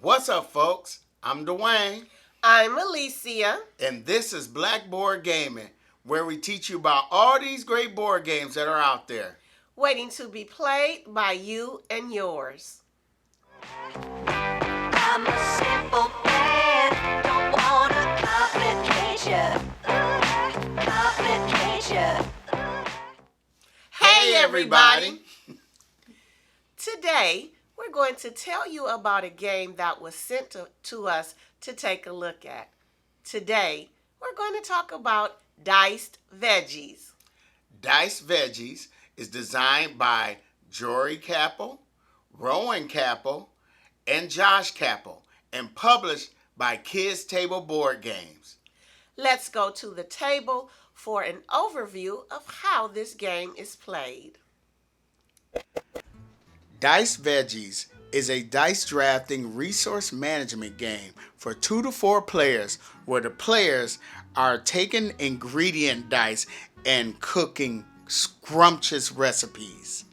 What's up, folks? I'm Dwayne, I'm Alicia. and this is Blackboard Gaming, where we teach you about all these great board games that are out there. Waiting to be played by you and yours. I'm a simple man, don't wanna complication. Hey everybody! Today, we're going to tell you about a game that was sent to us to take a look at. Today, we're going to talk about Diced Veggies. Diced Veggies is designed by Jory Capel, Rowan Capel, and Josh Capel, and published by Kids Table Board Games. Let's go to the table for an overview of how this game is played. Diced Veggies is a dice drafting resource management game for 2 to 4 players where the players are taking ingredient dice and cooking scrumptious recipes.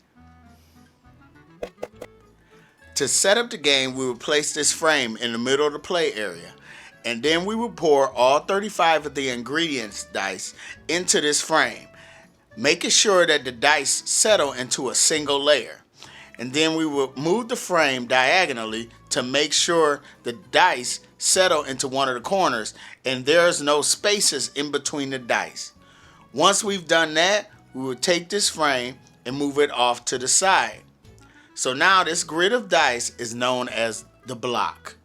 To set up the game, we will place this frame in the middle of the play area, and then we will pour all 35 of the ingredients dice into this frame, making sure that the dice settle into a single layer. And then we will move the frame diagonally to make sure the dice settle into one of the corners and there's no spaces in between the dice. Once we've done that, we will take this frame and move it off to the side. So now this grid of dice is known as the block.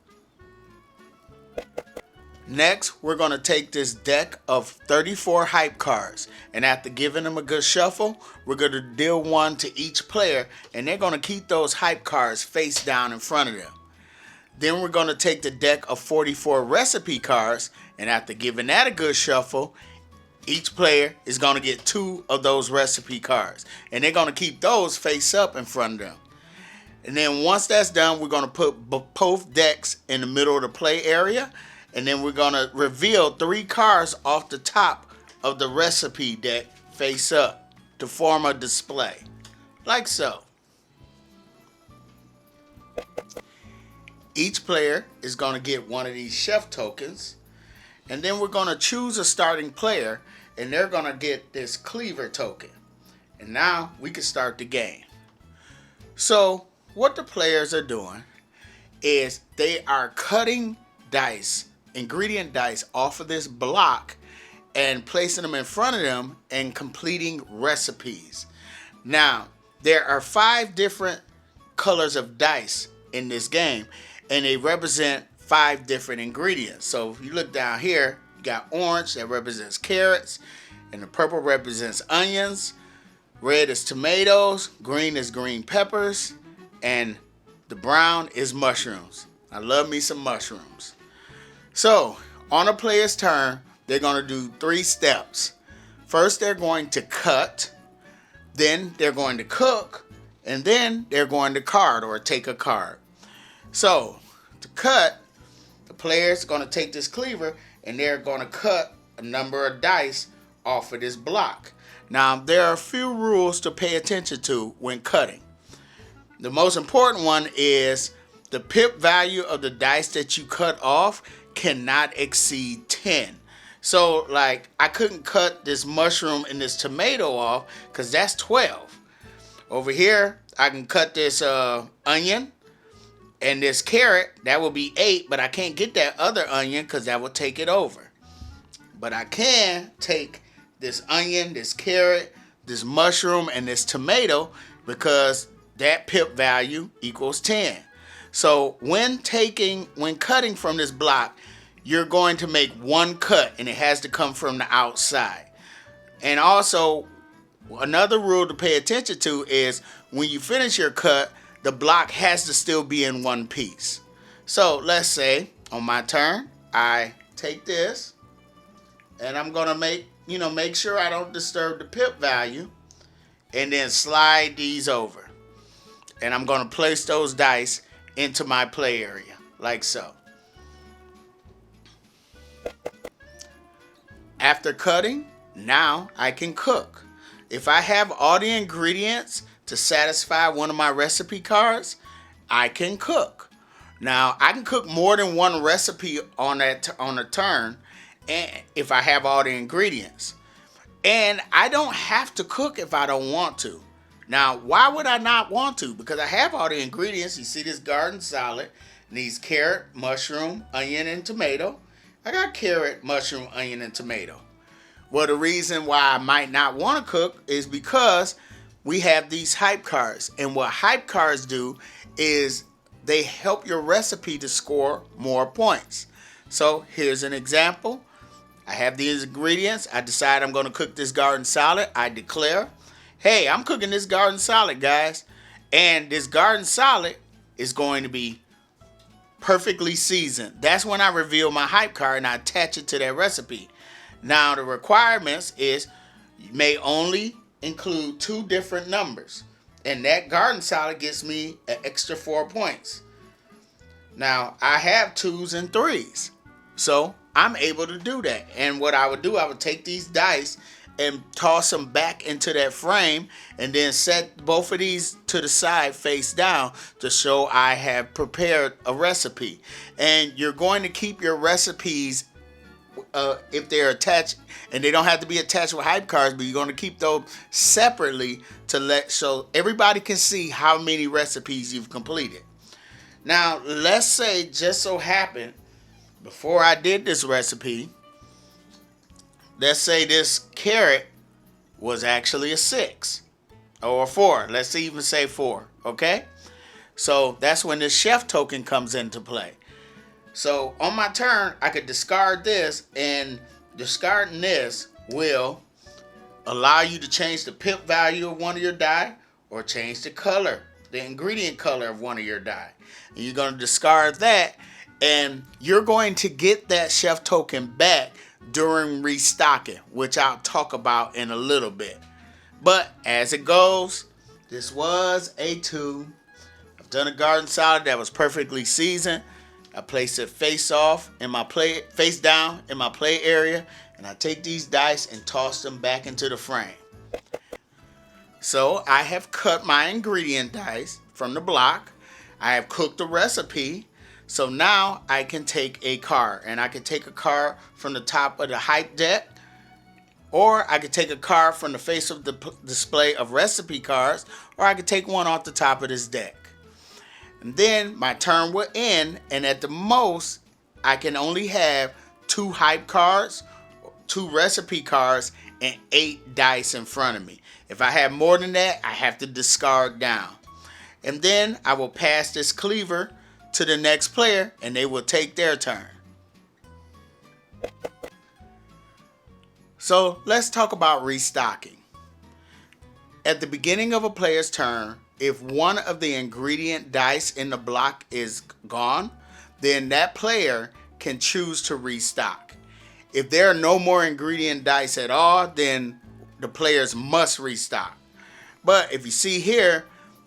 Next, we're going to take this deck of 34 hype cards, and after giving them a good shuffle, we're going to deal one to each player, and they're going to keep those hype cards face down in front of them. Then we're going to take the deck of 44 recipe cards, and after giving that a good shuffle, each player is going to get 2 of those recipe cards, and they're going to keep those face up in front of them. And then once that's done, we're going to put both decks in the middle of the play area. And then we're going to reveal 3 cards off the top of the recipe deck face up to form a display. Like so. Each player is going to get one of these chef tokens. And then we're going to choose a starting player. And they're going to get this cleaver token. And now we can start the game. So what the players are doing is they are cutting dice, ingredient dice, off of this block and placing them in front of them and completing recipes. Now, there are 5 different colors of dice in this game, and they represent 5 different ingredients. So if you look down here, you got orange that represents carrots, and the purple represents onions, red is tomatoes, green is green peppers, and the brown is mushrooms. I love me some mushrooms. So, on a player's turn, they're going to do 3 steps. First, they're going to cut, then they're going to cook, and then they're going to card or take a card. So, to cut, the player's going to take this cleaver and they're going to cut a number of dice off of this block. Now, there are a few rules to pay attention to when cutting. The most important one is the pip value of the dice that you cut off cannot exceed 10. So like I couldn't cut this mushroom and this tomato off because that's 12. Over here I can cut this onion and this carrot, that will be 8, but I can't get that other onion because that will take it over. But I can take this onion, this carrot, this mushroom, and this tomato because that pip value equals 10. So when cutting from this block, you're going to make one cut and it has to come from the outside. And also, another rule to pay attention to is when you finish your cut, the block has to still be in one piece. So let's say on my turn, I take this and I'm gonna make sure I don't disturb the pip value and then slide these over. And I'm going to place those dice into my play area, like so. After cutting, now I can cook. If I have all the ingredients to satisfy one of my recipe cards, I can cook. Now I can cook more than one recipe on a turn, and if I have all the ingredients. And I don't have to cook if I don't want to. Now, why would I not want to? Because I have all the ingredients. You see this garden salad needs carrot, mushroom, onion, and tomato. I got carrot, mushroom, onion, and tomato. Well, the reason why I might not want to cook is because we have these hype cards. And what hype cards do is they help your recipe to score more points. So here's an example. I have these ingredients. I decide I'm going to cook this garden salad. I declare, hey, I'm cooking this garden salad, guys. And this garden salad is going to be perfectly seasoned. That's when I reveal my hype card and I attach it to that recipe. Now, the requirements is you may only include 2 different numbers. And that garden salad gets me an extra 4 points. Now, I have 2s and 3s. So I'm able to do that. And what I would do, I would take these dice and toss them back into that frame and then set both of these to the side face down to show I have prepared a recipe. And you're going to keep your recipes if they're attached, and they don't have to be attached with hype cards, but you're going to keep those separately so everybody can see how many recipes you've completed. Now, let's say just so happened before I did this recipe, let's say this carrot was actually a 6 or a 4. Let's even say 4, okay? So that's when this chef token comes into play. So on my turn, I could discard this, and discarding this will allow you to change the pip value of one of your die or change the color, the ingredient color of one of your die. And you're going to discard that, and you're going to get that chef token back during restocking, which I'll talk about in a little bit. But as it goes, this was a 2. I've done a garden salad that was perfectly seasoned. I place it face down in my play area, and I take these dice and toss them back into the frame. So I have cut my ingredient dice from the block. I have cooked the recipe. So now I can take a card, and I can take a card from the top of the hype deck, or I could take a card from the face of the display of recipe cards, or I could take one off the top of this deck. And then my turn will end, and at the most, I can only have 2 hype cards, 2 recipe cards, and 8 dice in front of me. If I have more than that, I have to discard down. And then I will pass this cleaver to the next player, and they will take their turn. So let's talk about restocking. At the beginning of a player's turn, if one of the ingredient dice in the block is gone, then that player can choose to restock. If there are no more ingredient dice at all, then the players must restock. But if you see here,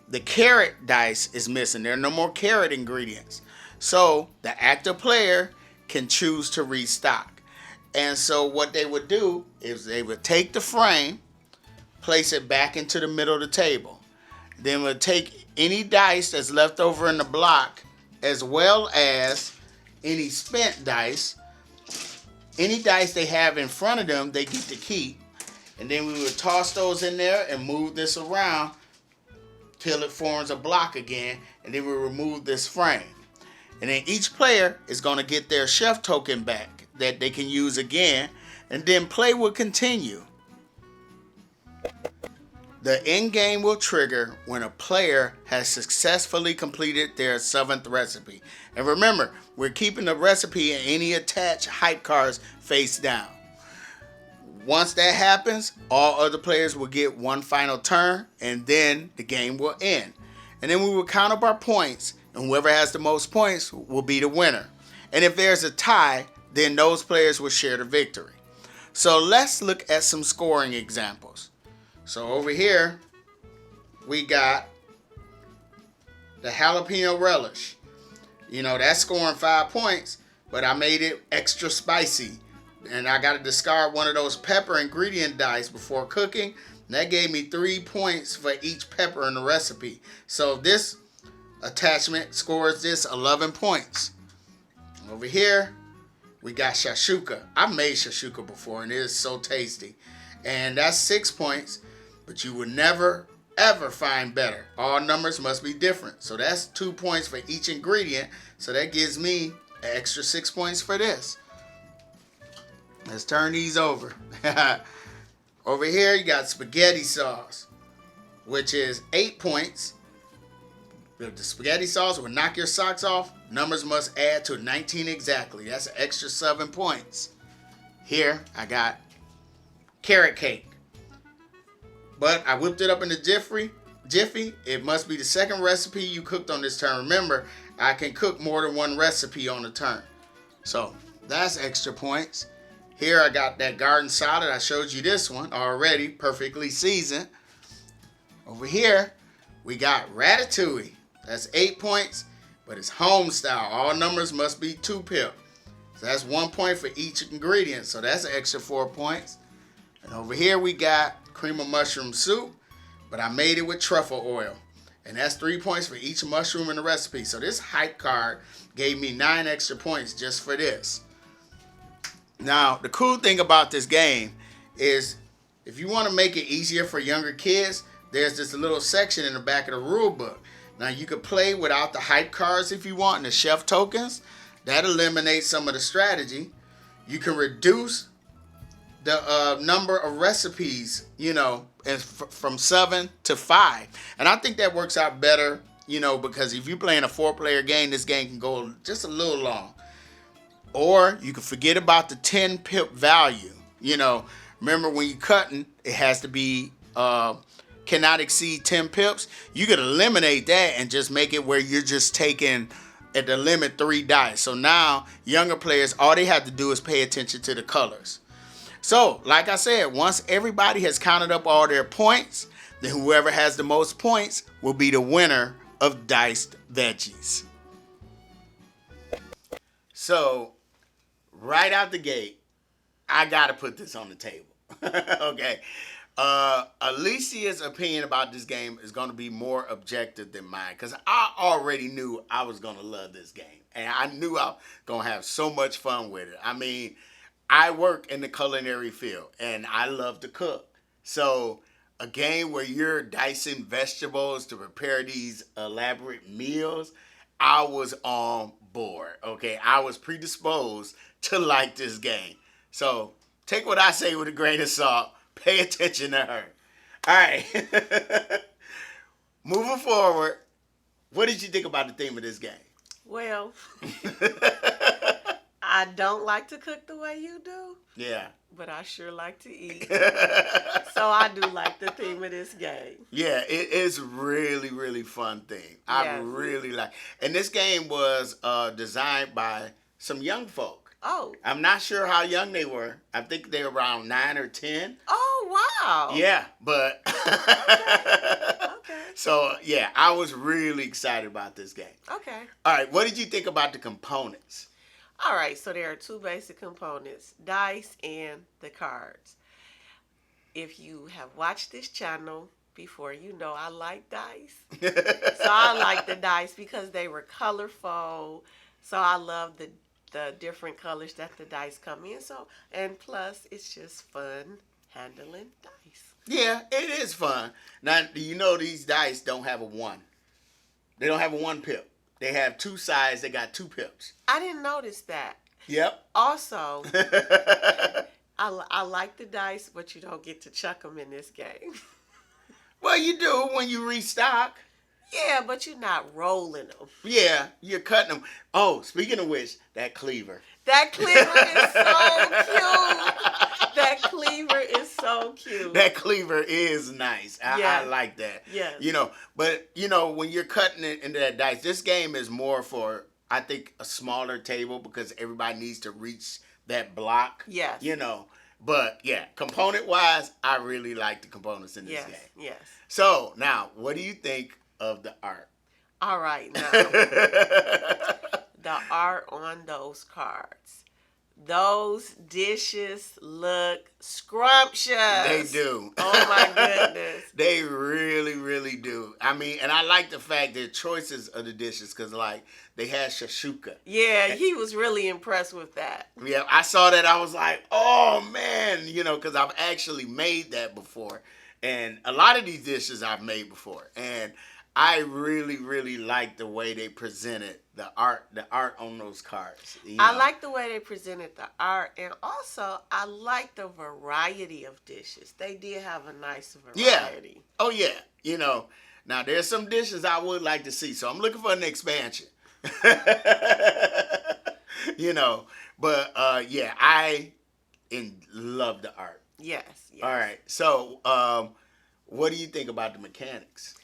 the carrot dice is missing. There are no more carrot ingredients. So the active player can choose to restock. And so what they would do is they would take the frame, place it back into the middle of the table. Then we'll take any dice that's left over in the block, as well as any spent dice. Any dice they have in front of them, they get to keep. And then we would toss those in there and move this around till it forms a block again. And then we remove this frame. And then each player is going to get their chef token back that they can use again. And then play will continue. The end game will trigger when a player has successfully completed their 7th recipe. And remember, we're keeping the recipe and any attached hype cards face down. Once that happens, all other players will get one final turn, and then the game will end. And then we will count up our points, and whoever has the most points will be the winner. And if there's a tie, then those players will share the victory. So let's look at some scoring examples. So over here, we got the jalapeno relish. You know, that's scoring 5 points, but I made it extra spicy. And I got to discard one of those pepper ingredient dice before cooking. And that gave me 3 points for each pepper in the recipe. So this attachment scores this 11 points. Over here, we got shashuka. I've made shashuka before, and it is so tasty. And that's 6 points, but you will never, ever find better. All numbers must be different. So that's 2 points for each ingredient. So that gives me an extra 6 points for this. Let's turn these over. Over here, you got spaghetti sauce, which is 8 points. The spaghetti sauce will knock your socks off. Numbers must add to 19 exactly. That's an extra 7 points. Here, I got carrot cake. But I whipped it up in the Jiffy. It must be the second recipe you cooked on this turn. Remember, I can cook more than one recipe on a turn. So, that's extra points. Here, I got that garden salad. I showed you this one already, perfectly seasoned. Over here, we got ratatouille. That's 8 points, but it's home style. All numbers must be 2 pip. So that's 1 point for each ingredient. So that's an extra 4 points. And over here we got cream of mushroom soup, but I made it with truffle oil. And that's 3 points for each mushroom in the recipe. So this hype card gave me 9 extra points just for this. Now, the cool thing about this game is if you want to make it easier for younger kids, there's this little section in the back of the rule book. Now, you could play without the hype cards if you want and the chef tokens. That eliminates some of the strategy. You can reduce the number of recipes, from 7 to 5. And I think that works out better, because if you're playing a 4-player game, this game can go just a little long. Or you can forget about the 10 pip value. Remember when you're cutting, it has to be cannot exceed 10 pips. You could eliminate that and just make it where you're just taking at the limit 3 dice. So now younger players, all they have to do is pay attention to the colors. So like I said, once everybody has counted up all their points, then whoever has the most points will be the winner of Diced Veggies. So right out the gate, I gotta put this on the table. Okay. Alicia's opinion about this game is going to be more objective than mine because I already knew I was going to love this game. And I knew I was going to have so much fun with it. I mean, I work in the culinary field and I love to cook. So a game where you're dicing vegetables to prepare these elaborate meals, I was on board. Okay, I was predisposed to like this game. So take what I say with a grain of salt. Pay attention to her. All right. Moving forward, what did you think about the theme of this game? Well, I don't like to cook the way you do. Yeah. But I sure like to eat. So I do like the theme of this game. Yeah, it is really, really fun theme. I really like. And this game was designed by some young folk. Oh. I'm not sure how young they were. I think they were around 9 or 10. Oh, wow. Yeah, but... Okay. So, yeah, I was really excited about this game. Okay. All right, what did you think about the components? All right, so there are 2 basic components, dice and the cards. If you have watched this channel before, you know I like dice. So I like the dice because they were colorful. So I love the different colors that the dice come in. So, and plus, it's just fun handling dice. Yeah, it is fun. Now, do you know these dice don't have a 1? They don't have a 1 pip. They have 2 sides. They got 2 pips. I didn't notice that. Yep. Also, I like the dice, but you don't get to chuck them in this game. Well, you do when you restock. Yeah, but you're not rolling them. Yeah, you're cutting them. Oh, speaking of which, that cleaver. That cleaver is so cute. That cleaver is so cute. That cleaver is nice. I like that. Yes. But when you're cutting it into that dice, this game is more for, I think, a smaller table because everybody needs to reach that block. Yes. But yeah, component-wise, I really like the components in this game. Yes. So now, what do you think of the art? All right, now the art on those cards. Those dishes look scrumptious. They do. Oh my goodness. They really, really do. I mean, and I like the fact that choices of the dishes, because like they had shashuka. Yeah, he was really impressed with that. Yeah, I saw that. I was like, oh man, because I've actually made that before, and a lot of these dishes I've made before, and I really, really like the way they presented the art on those cards. I like the way they presented the art, and also I like the variety of dishes. They did have a nice variety. Yeah. Oh yeah. Now there's some dishes I would like to see, so I'm looking for an expansion. But yeah, I love the art. Yes. All right. So, what do you think about the mechanics?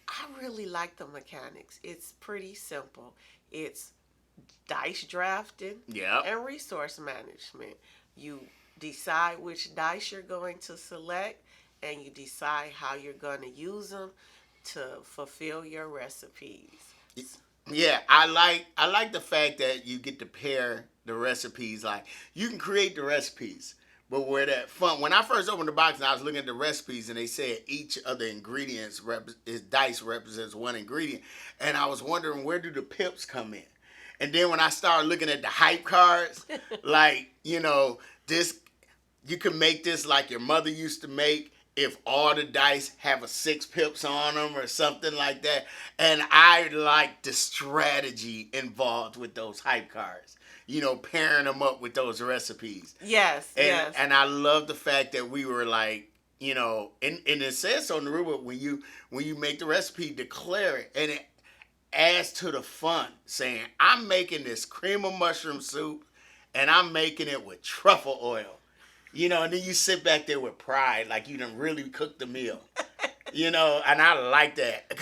I really like the mechanics. It's pretty simple. It's dice drafting and resource management. You decide which dice you're going to select, and you decide how you're going to use them to fulfill your recipes. Yeah, I like the fact that you get to pair the recipes. Like you can create the recipes, but where that fun. When I first opened the box and I was looking at the recipes and they said each of the ingredients dice represents one ingredient, and I was wondering where do the pips come in. And then when I started looking at the hype cards, like this, you can make this like your mother used to make. If all the dice have a 6 pips on them or something like that. And I like the strategy involved with those hype cards. Pairing them up with those recipes. Yes, yes. And I love the fact that we were like, and it says so in the rule book, when you make the recipe, declare it. And it adds to the fun, saying, I'm making this cream of mushroom soup, and I'm making it with truffle oil. And then you sit back there with pride, like you done really cooked the meal. And I like that.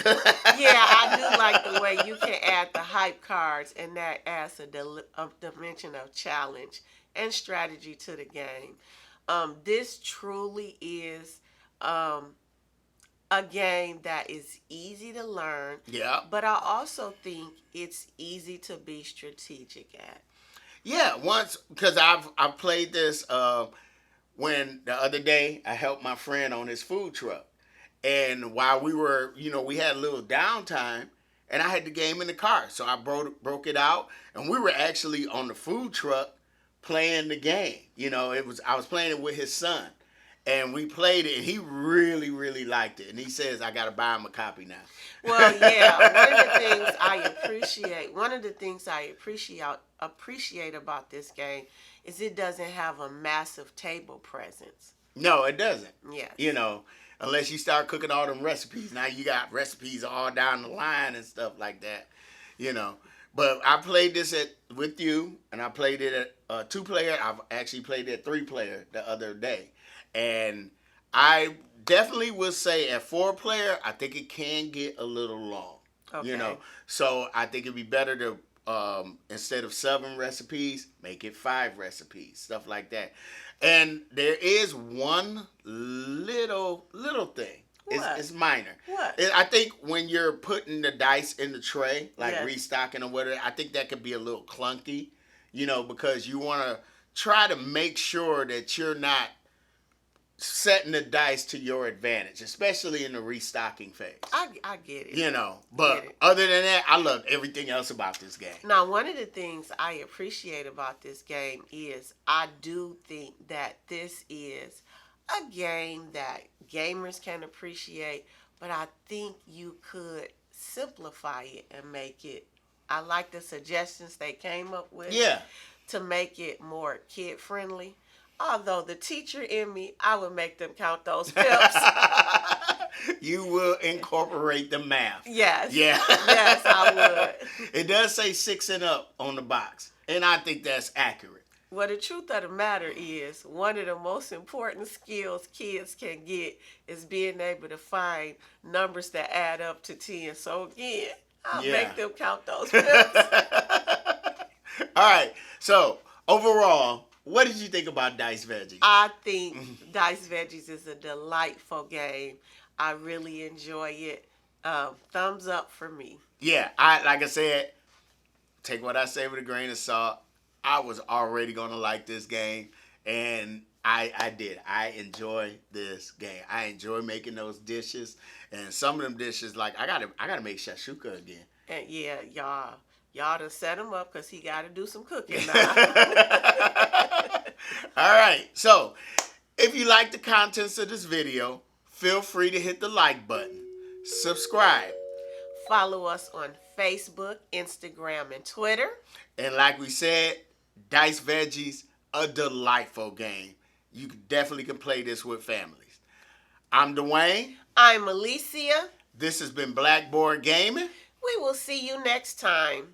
Yeah, I do like the way you can add the hype cards, and that adds a dimension of challenge and strategy to the game. This truly is a game that is easy to learn. Yeah. But I also think it's easy to be strategic at. Yeah, because I've played this. When the other day I helped my friend on his food truck, and while we were, we had a little downtime, and I had the game in the car, so I broke it out, and we were actually on the food truck playing the game. I was playing it with his son, and we played it, and he really, really liked it, and he says I got to buy him a copy now. Well, yeah, one of the things I appreciate about this game is it doesn't have a massive table presence. No, it doesn't. Yes. Unless you start cooking all them recipes. Now you got recipes all down the line and stuff like that. But I played this with you, and I played it at 2-player. I've actually played it at 3-player the other day. And I definitely would say at 4-player, I think it can get a little long. Okay. So I think it'd be better to instead of 7 recipes, make it 5 recipes, stuff like that. And there is one little thing. What? It's minor. What? I think when you're putting the dice in the tray, like Yes. restocking or whatever, I think that could be a little clunky, because you want to try to make sure that you're not setting the dice to your advantage, especially in the restocking phase. I get it. But other than that, I love everything else about this game. Now, one of the things I appreciate about this game is I do think that this is a game that gamers can appreciate, but I think you could simplify it and make it. I like the suggestions they came up with. Yeah. To make it more kid friendly. Although the teacher in me, I would make them count those pips. You will incorporate the math. Yes. Yeah. Yes, I would. It does say 6 and up on the box, and I think that's accurate. Well, the truth of the matter is, one of the most important skills kids can get is being able to find numbers that add up to 10. So again, I'll make them count those pips. All right. So overall, what did you think about Diced Veggies? I think Diced Veggies is a delightful game. I really enjoy it. Thumbs up for me. Yeah, like I said, take what I say with a grain of salt. I was already gonna like this game, and I did. I enjoy this game. I enjoy making those dishes, and some of them dishes, like I gotta make shashuka again. And yeah, y'all done set him up because he got to do some cooking now. All right. So, if you like the contents of this video, feel free to hit the like button, subscribe, Follow us on Facebook, Instagram, and Twitter. and like we said, Diced Veggies, a delightful game. You definitely can play this with families. I'm Dwayne. I'm Alicia. This has been Blackboard Gaming. We will see you next time.